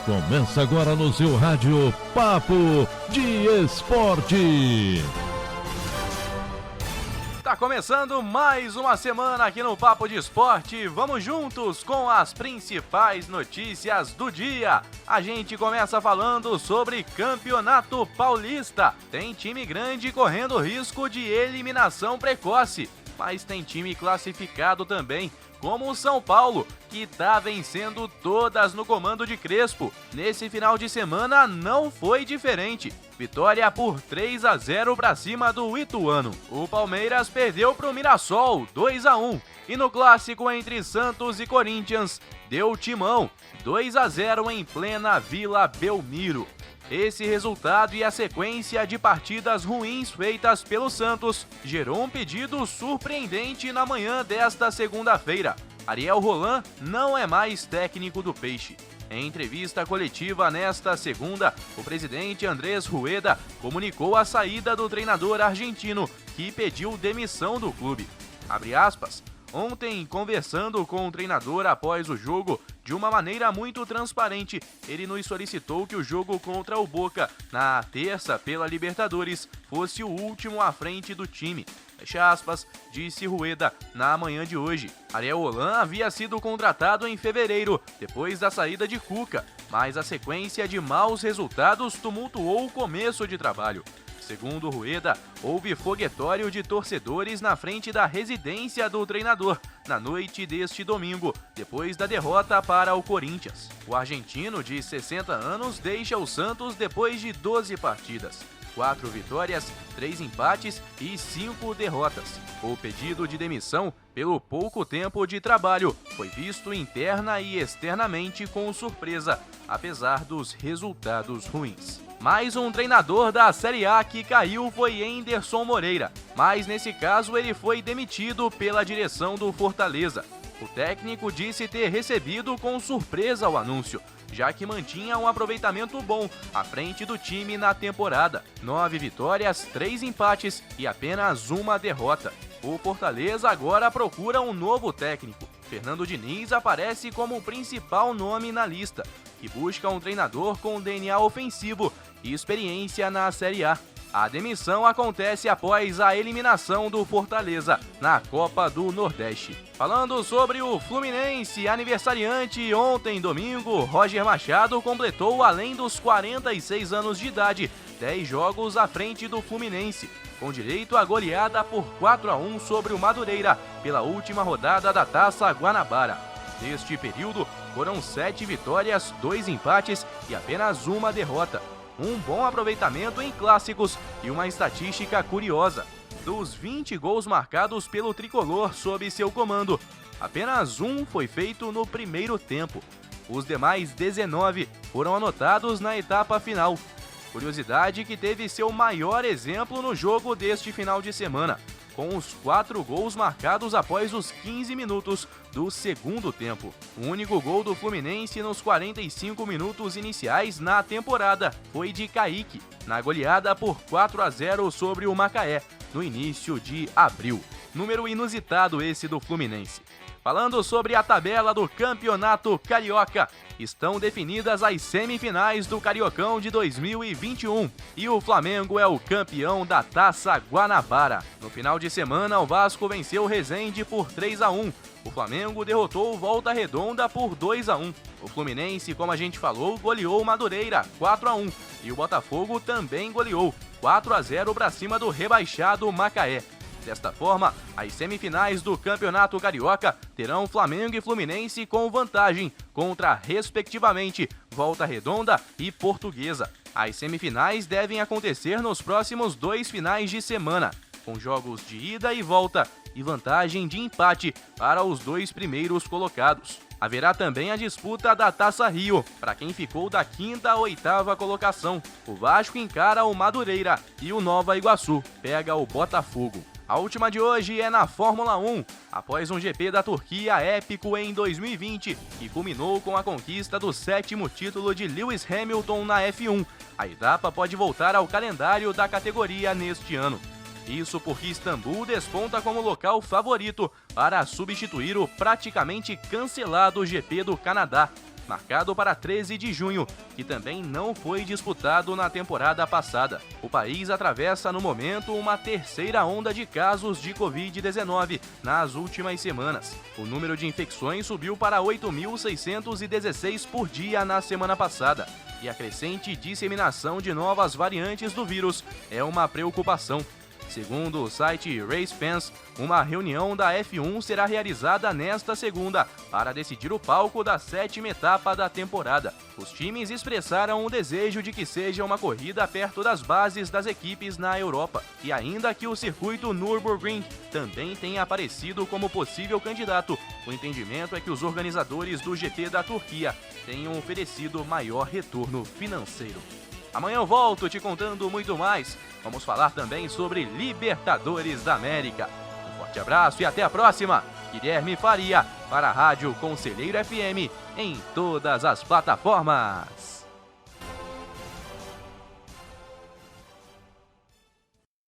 Começa agora no seu rádio Papo de Esporte. Tá começando mais uma semana aqui no Papo de Esporte. Vamos juntos com as principais notícias do dia. A gente começa falando sobre Campeonato Paulista. Tem time grande correndo risco de eliminação precoce, mas tem time classificado também, como o São Paulo, que tá vencendo todas no comando de Crespo. Nesse final de semana não foi diferente. Vitória por 3-0 para cima do Ituano. O Palmeiras perdeu pro Mirassol 2-1. E no clássico entre Santos e Corinthians, deu timão 2-0 em plena Vila Belmiro. Esse resultado e a sequência de partidas ruins feitas pelo Santos gerou um pedido surpreendente na manhã desta segunda-feira. Ariel Roland não é mais técnico do Peixe. Em entrevista coletiva nesta segunda, o presidente Andrés Rueda comunicou a saída do treinador argentino, que pediu demissão do clube. Abre aspas. Ontem, conversando com o treinador após o jogo, de uma maneira muito transparente, ele nos solicitou que o jogo contra o Boca, na terça pela Libertadores, fosse o último à frente do time. Fecha aspas, disse Rueda na manhã de hoje. Ariel Roland havia sido contratado em fevereiro, depois da saída de Cuca, mas a sequência de maus resultados tumultuou o começo de trabalho. Segundo Rueda, houve foguetório de torcedores na frente da residência do treinador na noite deste domingo, depois da derrota para o Corinthians. O argentino, de 60 anos, deixa o Santos depois de 12 partidas. 4 vitórias, 3 empates e 5 derrotas. O pedido de demissão, pelo pouco tempo de trabalho, foi visto interna e externamente com surpresa, apesar dos resultados ruins. Mais um treinador da Série A que caiu foi Henderson Moreira, mas nesse caso ele foi demitido pela direção do Fortaleza. O técnico disse ter recebido com surpresa o anúncio, já que mantinha um aproveitamento bom à frente do time na temporada. 9 vitórias, 3 empates e apenas uma derrota. O Fortaleza agora procura um novo técnico. Fernando Diniz aparece como o principal nome na lista, que busca um treinador com DNA ofensivo e experiência na Série A. A demissão acontece após a eliminação do Fortaleza na Copa do Nordeste. Falando sobre o Fluminense, aniversariante ontem, domingo, Roger Machado completou, além dos 46 anos de idade, 10 jogos à frente do Fluminense, com direito à goleada por 4-1 sobre o Madureira pela última rodada da Taça Guanabara. Neste período, foram 7 vitórias, 2 empates e apenas uma derrota. Um bom aproveitamento em clássicos e uma estatística curiosa. Dos 20 gols marcados pelo tricolor sob seu comando, apenas um foi feito no primeiro tempo. Os demais 19 foram anotados na etapa final. Curiosidade que teve seu maior exemplo no jogo deste final de semana, com os 4 gols marcados após os 15 minutos do segundo tempo. O único gol do Fluminense nos 45 minutos iniciais na temporada foi de Kaique, na goleada por 4-0 sobre o Macaé, no início de abril. Número inusitado esse do Fluminense. Falando sobre a tabela do Campeonato Carioca, estão definidas as semifinais do Cariocão de 2021 e o Flamengo é o campeão da Taça Guanabara. No final de semana, o Vasco venceu o Resende por 3-1. O Flamengo derrotou o Volta Redonda por 2-1. O Fluminense, como a gente falou, goleou o Madureira 4-1 e o Botafogo também goleou 4-0 para cima do rebaixado Macaé. Desta forma, as semifinais do Campeonato Carioca terão Flamengo e Fluminense com vantagem contra, respectivamente, Volta Redonda e Portuguesa. As semifinais devem acontecer nos próximos 2 finais de semana, com jogos de ida e volta e vantagem de empate para os 2 primeiros colocados. Haverá também a disputa da Taça Rio, para quem ficou da 5ª à 8ª colocação. O Vasco encara o Madureira e o Nova Iguaçu pega o Botafogo. A última de hoje é na Fórmula 1, após um GP da Turquia épico em 2020, que culminou com a conquista do 7º título de Lewis Hamilton na F1. A etapa pode voltar ao calendário da categoria neste ano. Isso porque Istambul desponta como local favorito para substituir o praticamente cancelado GP do Canadá. marcado para 13 de junho, que também não foi disputado na temporada passada. O país atravessa no momento uma terceira onda de casos de Covid-19 nas últimas semanas. O número de infecções subiu para 8.616 por dia na semana passada. E a crescente disseminação de novas variantes do vírus é uma preocupação. Segundo o site Race Fans, uma reunião da F1 será realizada nesta segunda para decidir o palco da 7ª etapa da temporada. Os times expressaram o desejo de que seja uma corrida perto das bases das equipes na Europa. E ainda que o circuito Nürburgring também tenha aparecido como possível candidato, o entendimento é que os organizadores do GP da Turquia tenham oferecido maior retorno financeiro. Amanhã eu volto te contando muito mais. Vamos falar também sobre Libertadores da América. Um forte abraço e até a próxima. Guilherme Faria para a Rádio Conselheiro FM em todas as plataformas.